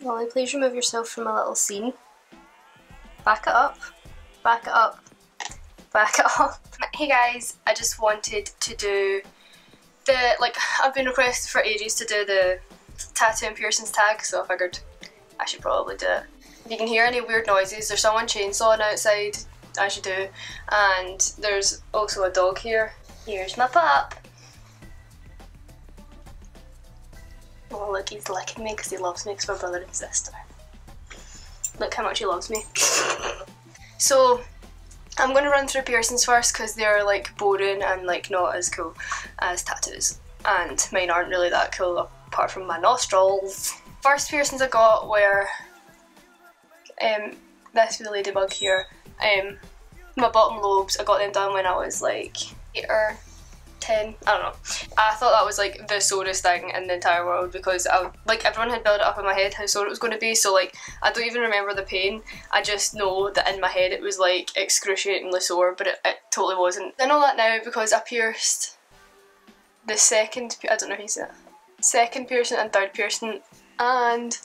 Molly, please remove yourself from my little scene. Back it up. Back it up. Back it up. Hey guys, I just wanted to do I've been requested for ages to do the tattoo and piercings tag, so I figured I should probably do it. If you can hear any weird noises, there's someone chainsawing outside, as you do, and there's also a dog here. Here's my pup. Oh look, he's licking me because he loves me because we're brother and sister. Look how much he loves me. So, I'm going to run through piercings first because they're like boring and like not as cool as tattoos. And mine aren't really that cool apart from my nostrils. First piercings I got were this with the ladybug here. My bottom lobes, I got them done when I was like 8 or 10, I don't know. I thought that was like the sorest thing in the entire world because everyone had built it up in my head how sore it was going to be, so like I don't even remember the pain. I just know that in my head it was like excruciatingly sore, but it totally wasn't. I know that now because I pierced the second, I don't know how you say it, second piercing and third piercing, and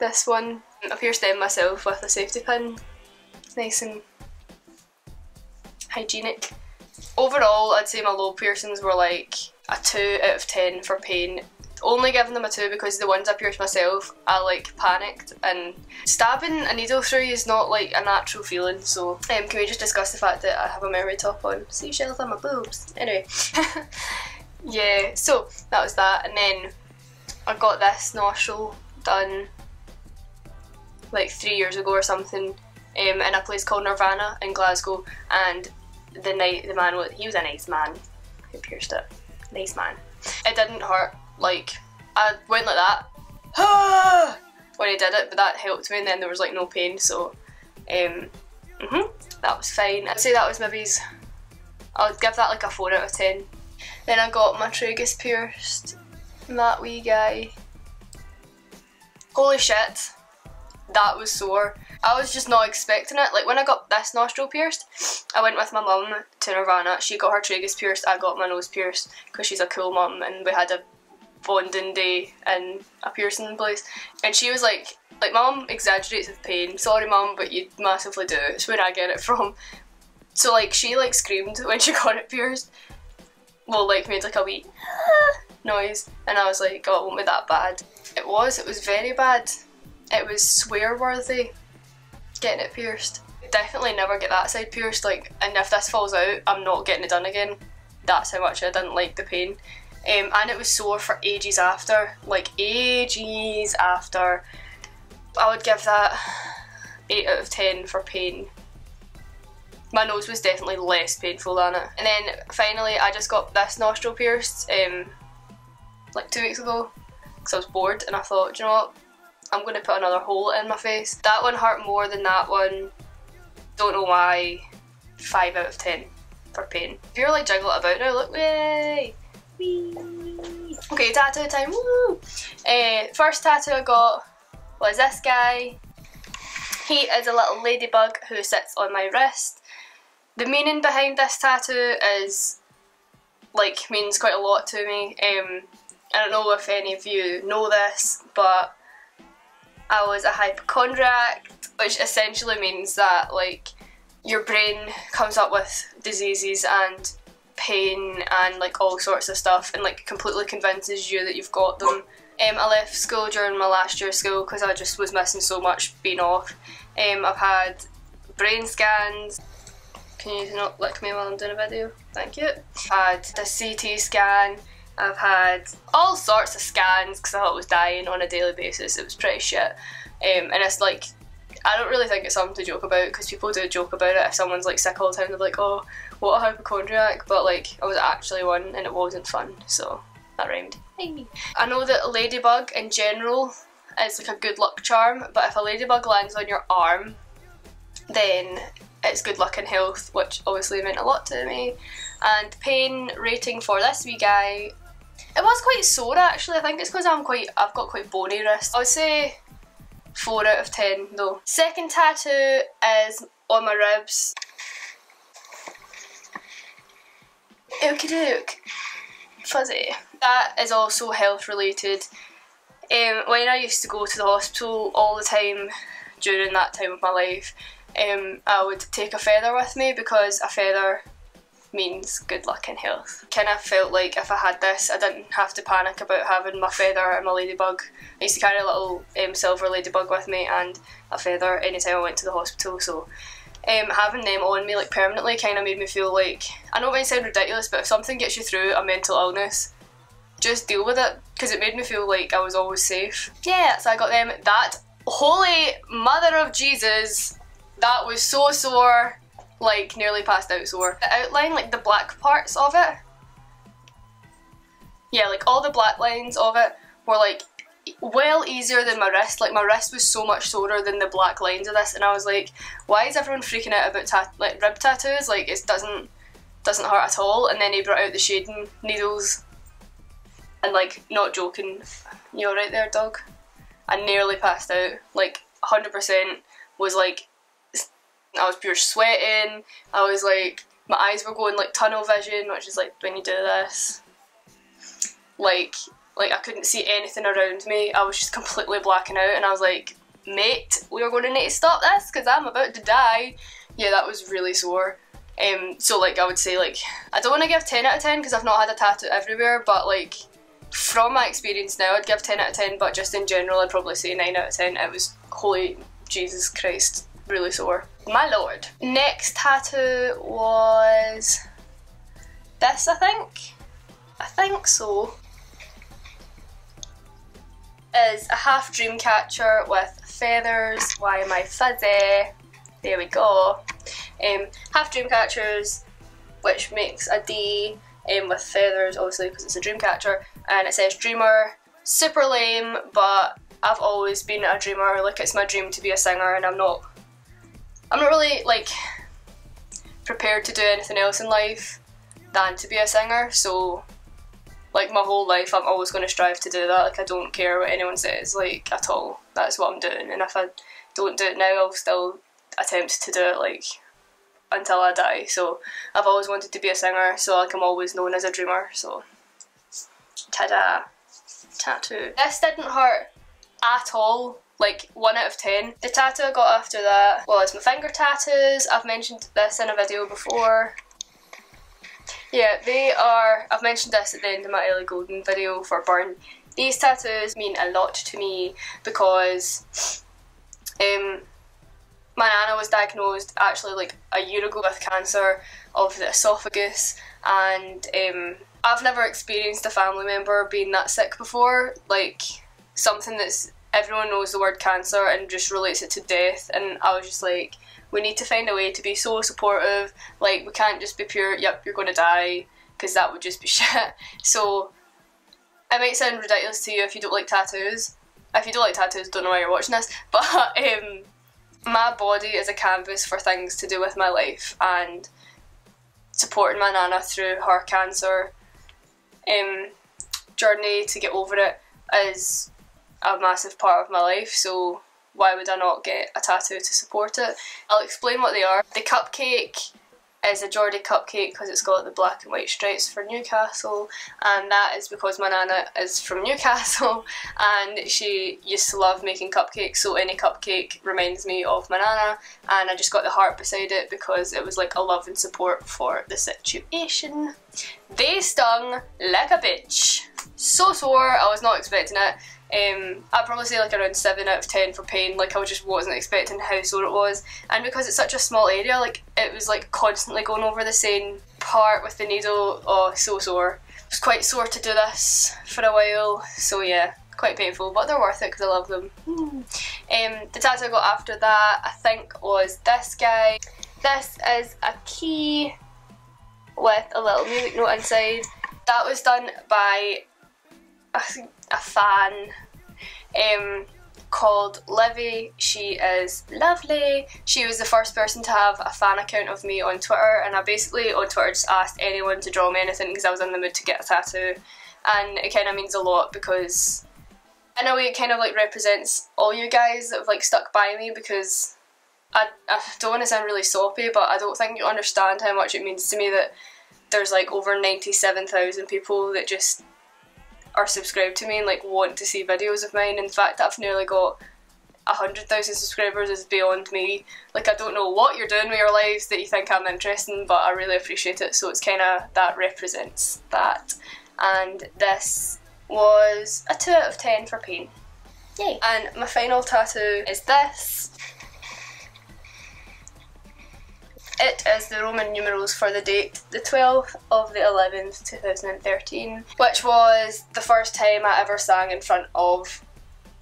this one. I pierced them myself with a safety pin. Nice and hygienic. Overall, I'd say my lobe piercings were like a 2 out of 10 for pain. Only giving them a 2 because the ones I pierced myself, I like panicked, and stabbing a needle through you is not like a natural feeling, so can we just discuss the fact that I have a mermaid top on? Seashells on my boobs. Anyway. Yeah, so that was that, and then I got this nostril done like 3 years ago or something in a place called Nirvana in Glasgow, and the man he was a nice man who pierced it. Nice man. It didn't hurt, like I went like that when he did it, but that helped me, and then there was like no pain, so that was fine. I'd say that was I would give that like a 4 out of 10. Then I got my tragus pierced, that wee guy. Holy shit, that was sore. I was just not expecting it. Like when I got this nostril pierced, I went with my mum to Nirvana. She got her tragus pierced, I got my nose pierced because she's a cool mum, and we had a bonding day in a piercing place. And she was like mum exaggerates with pain. Sorry mum, but you massively do. It's where I get it from. So like she like screamed when she got it pierced. Well, like made like a wee noise, and I was like, oh, it won't be that bad. It was very bad. It was swear worthy getting it pierced. Definitely never get that side pierced, like, and if this falls out, I'm not getting it done again. That's how much I didn't like the pain. And it was sore for ages after, like ages after. I would give that 8 out of 10 for pain. My nose was definitely less painful than it. And then finally I just got this nostril pierced like 2 weeks ago because I was bored, and I thought, do you know what, I'm going to put another hole in my face. That one hurt more than that one. Don't know why. 5 out of 10 for pain. If you're like jiggle it about now, look, yay! Whee! Okay, tattoo time, woo! First tattoo I got was this guy. He is a little ladybug who sits on my wrist. The meaning behind this tattoo is, like, means quite a lot to me. I don't know if any of you know this, but I was a hypochondriac, which essentially means that like your brain comes up with diseases and pain and like all sorts of stuff, and like completely convinces you that you've got them. I left school during my last year of school because I just was missing so much being off. I've had brain scans. Can you not lick me while I'm doing a video? Thank you. I've had a CT scan. I've had all sorts of scans because I thought I was dying on a daily basis. It was pretty shit. And it's like, I don't really think it's something to joke about because people do joke about it. If someone's like sick all the time, they're like, oh, what a hypochondriac. But like, I was actually one and it wasn't fun, so that rhymed. I know that a ladybug in general is like a good luck charm, but if a ladybug lands on your arm, then it's good luck and health, which obviously meant a lot to me. And pain rating for this wee guy, it was quite sore actually. I think it's because I've got quite bony wrists. I would say 4 out of 10 though. Second tattoo is on my ribs. Okie doke. Fuzzy. That is also health related. When I used to go to the hospital all the time during that time of my life, I would take a feather with me because a feather means good luck and health. Kind of felt like if I had this, I didn't have to panic about having my feather and my ladybug. I used to carry a little silver ladybug with me and a feather anytime I went to the hospital, so having them on me like permanently kind of made me feel like, I know it might sound ridiculous, but if something gets you through a mental illness, just deal with it, because it made me feel like I was always safe. Yeah, so I got them. That holy mother of Jesus, that was so sore. Like, nearly passed out sore. The outline, like the black parts of it, yeah, like all the black lines of it were like well easier than my wrist. Like my wrist was so much sorer than the black lines of this, and I was like, why is everyone freaking out about like rib tattoos? Like it doesn't hurt at all. And then he brought out the shading needles, and like, not joking, you alright there, dog? I nearly passed out. Like 100% was like, I was pure sweating, I was like, my eyes were going like tunnel vision, which is like when you do this. Like I couldn't see anything around me, I was just completely blacking out, and I was like, mate, we are going to need to stop this because I'm about to die. Yeah, that was really sore. So like I would say, like, I don't want to give 10 out of 10 because I've not had a tattoo everywhere, but like from my experience now I'd give 10 out of 10, but just in general I'd probably say 9 out of 10. It was, holy Jesus Christ, really sore. My lord. Next tattoo was this, I think so. Is a half dream catcher with feathers. Why am I fuzzy? There we go. Half dream catchers, which makes a D, with feathers obviously because it's a dream catcher, and it says dreamer. Super lame, but I've always been a dreamer. Like, it's my dream to be a singer, and I'm not really like prepared to do anything else in life than to be a singer, so like my whole life I'm always going to strive to do that. Like, I don't care what anyone says, like, at all. That's what I'm doing, and if I don't do it now I'll still attempt to do it like until I die. So I've always wanted to be a singer, so like I'm always known as a dreamer. So ta-da, tattoo. This didn't hurt at all. Like 1 out of 10. The tattoo I got after that was my finger tattoos. I've mentioned this in a video before. Yeah, they are, I've mentioned this at the end of my Ellie Goulding video for Burn. These tattoos mean a lot to me because my nana was diagnosed actually like a year ago with cancer of the esophagus, and I've never experienced a family member being that sick before. Like, something that's, everyone knows the word cancer and just relates it to death, and I was just like, we need to find a way to be so supportive. Like, we can't just be pure, yep, you're going to die, because that would just be shit. So it might sound ridiculous to you if you don't like tattoos. If you don't like tattoos, don't know why you're watching this, but my body is a canvas for things to do with my life, and supporting my nana through her cancer journey to get over it is a massive part of my life, so why would I not get a tattoo to support it? I'll explain what they are. The cupcake is a Geordie cupcake because it's got the black and white stripes for Newcastle, and that is because my nana is from Newcastle and she used to love making cupcakes, so any cupcake reminds me of my nana, and I just got the heart beside it because it was like a love and support for the situation. They stung like a bitch. So sore, I was not expecting it. I'd probably say like around 7 out of 10 for pain. Like, I just wasn't expecting how sore it was, and because it's such a small area, like, it was like constantly going over the same part with the needle. Oh, so sore. It was quite sore to do this for a while, so yeah, quite painful, but they're worth it because I love them. The tattoo I got after that, I think, was this guy. This is a key with a little music note inside. That was done by a fan called Livy. She is lovely. She was the first person to have a fan account of me on Twitter, and I basically on Twitter just asked anyone to draw me anything because I was in the mood to get a tattoo, and it kind of means a lot because in a way it kind of like represents all you guys that have like stuck by me, because I don't want to sound really soppy, but I don't think you understand how much it means to me that there's like over 97,000 people that just are subscribed to me and like want to see videos of mine. In fact, I've nearly got 100,000 subscribers is beyond me. Like, I don't know what you're doing with your lives that you think I'm interesting, but I really appreciate it, so it's kind of, that represents that. And this was a 2 out of 10 for pain. Yay! And my final tattoo is this. It is the Roman numerals for the date, the 12th of the 11th, 2013, which was the first time I ever sang in front of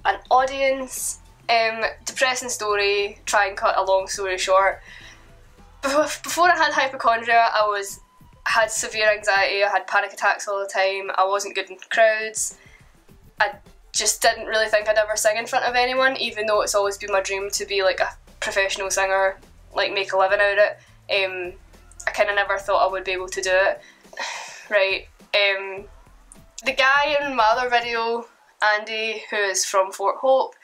an audience. Depressing story, try and cut a long story short. Before I had hypochondria, I had severe anxiety, I had panic attacks all the time, I wasn't good in crowds. I just didn't really think I'd ever sing in front of anyone, even though it's always been my dream to be like a professional singer, like make a living out of it. I kind of never thought I would be able to do it. Right, the guy in my other video, Andy, who is from Fort Hope,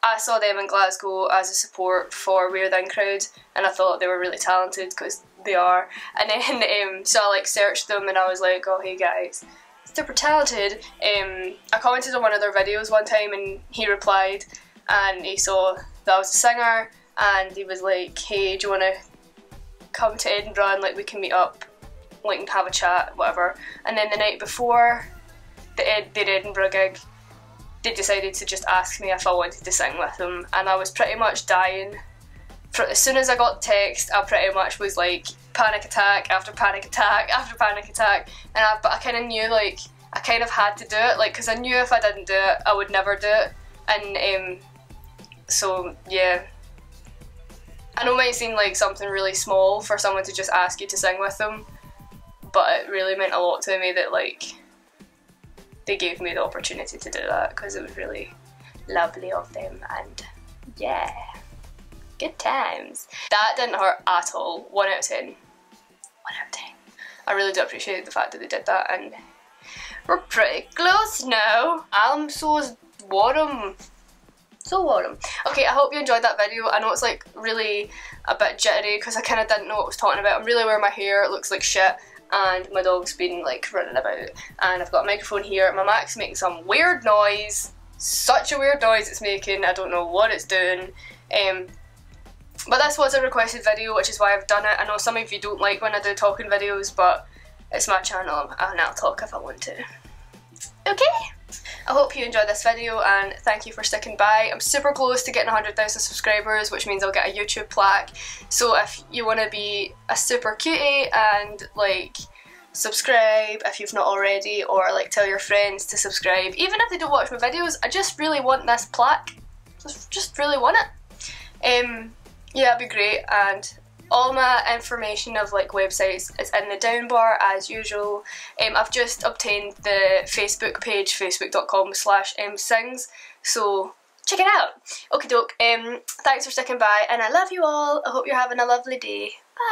I saw them in Glasgow as a support for We're the In Crowd, and I thought they were really talented, because they are. And then, so I like searched them and I was like, oh hey guys, super talented. I commented on one of their videos one time and he replied, and he saw that I was a singer, and he was like, hey, do you want to come to Edinburgh and like we can meet up, like and have a chat, whatever. And then the night before their Edinburgh gig, they decided to just ask me if I wanted to sing with them, and I was pretty much dying. As soon as I got text, I pretty much was like panic attack after panic attack after panic attack, and but I kind of knew like I kind of had to do it, like because I knew if I didn't do it, I would never do it. And so yeah, I know it might seem like something really small for someone to just ask you to sing with them, but it really meant a lot to me that like they gave me the opportunity to do that, because it was really lovely of them, and yeah, good times. That didn't hurt at all. 1 out of 10. 1 out of 10. I really do appreciate the fact that they did that, and we're pretty close now. I'm so warm. So warm. Okay, I hope you enjoyed that video. I know it's like really a bit jittery because I kind of didn't know what I was talking about. I'm really wearing my hair, it looks like shit, and my dog's been like running about, and I've got a microphone here. My Mac's making some weird noise, such a weird noise it's making, I don't know what it's doing. But this was a requested video, which is why I've done it. I know some of you don't like when I do talking videos, but it's my channel and I'll talk if I want to. Okay? I hope you enjoyed this video and thank you for sticking by. I'm super close to getting 100,000 subscribers, which means I'll get a YouTube plaque. So if you want to be a super cutie and like subscribe if you've not already, or like tell your friends to subscribe, even if they don't watch my videos, I just really want this plaque. Just really want it. Yeah, it'd be great, and all my information of like websites is in the down bar as usual. I've just obtained the Facebook page, facebook.com/msings, so check it out. Okie doke, thanks for sticking by and I love you all. I hope you're having a lovely day. Bye!